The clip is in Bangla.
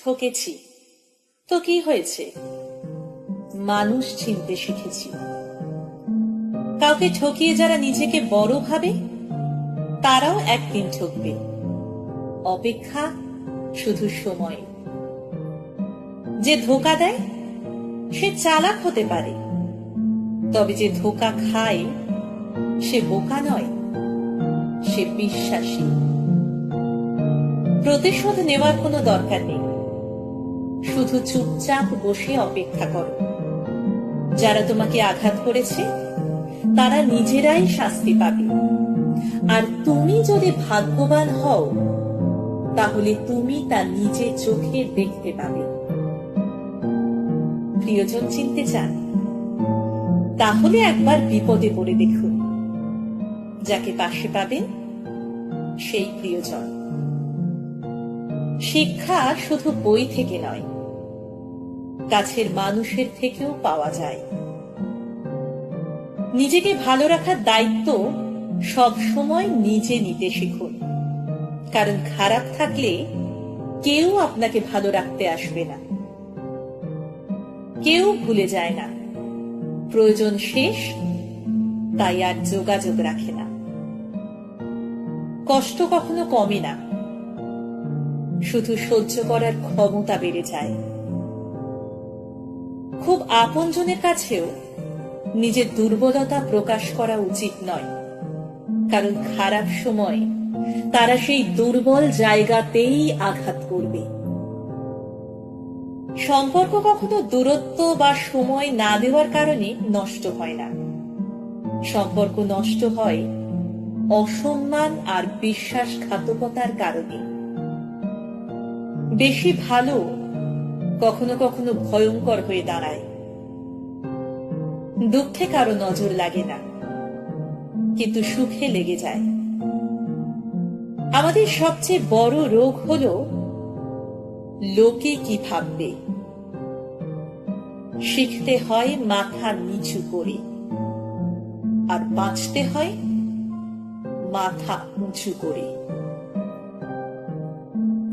ঠকেছি তো কি হয়েছে, মানুষ চিনতে শিখেছি। কাউকে ঠকিয়ে যারা নিজেকে বড় ভাবে তারাও একদিন ঠকবে। অপেক্ষা শুধু সময়। যে ধোঁকা দেয় সে চালাক হতে পারে, তবে যে ধোঁকা খায় সে বোকা নয়, সে বিশ্বাসী। প্রতিশোধ নেওয়ার কোনো দরকার নেই, শুধু চুপচাপ বসে অপেক্ষা করো। যারা তোমাকে আঘাত করেছে তারা নিজেরাই শাস্তি পাবে। আর তুমি যদি ভাগ্যবান হও তাহলে তুমি তা নিজে চোখে দেখতে পাবে। প্রিয়জন চিনতে চান? তাহলে একবার বিপদে পড়ে দেখুন, যাকে পাশে পাবেন সেই প্রিয়জন। শিক্ষা শুধু বই থেকে নয়, কাছের মানুষের থেকেও পাওয়া যায়। নিজেকে ভালো রাখার দায়িত্ব সব সময় নিজে নিতে শিখুন, কারণ খারাপ থাকলে কেউ আপনাকে ভালো রাখতে আসবে না। কেউ ভুলে যায় না, প্রয়োজন শেষ তাই আর যোগাযোগ রাখে না। কষ্ট কখনো কমে না, শুধু সহ্য করার ক্ষমতা বেড়ে যায়। খুব আপনজনের কাছেও নিজের দুর্বলতা প্রকাশ করা উচিত নয়, কারণ খারাপ সময় তারা সেই দুর্বল জায়গাতেই আঘাত করবে। সম্পর্ক কখনো দূরত্ব বা সময় না দেওয়ার কারণে নষ্ট হয় না। সম্পর্ক নষ্ট হয় অসম্মান আর বিশ্বাসঘাতকতার কারণে। বেশি ভালো কখনো কখনো ভয়ঙ্কর হয়ে দাঁড়ায়। দুঃখে কারো নজর লাগে না, কিন্তু সুখে লেগে যায়। আমাদের সবচেয়ে বড় রোগ হলো লোকে কি ভাববে। শিখতে হয় মাথা নিচু করে, আর বাঁচতে হয় মাথা উঁচু করে।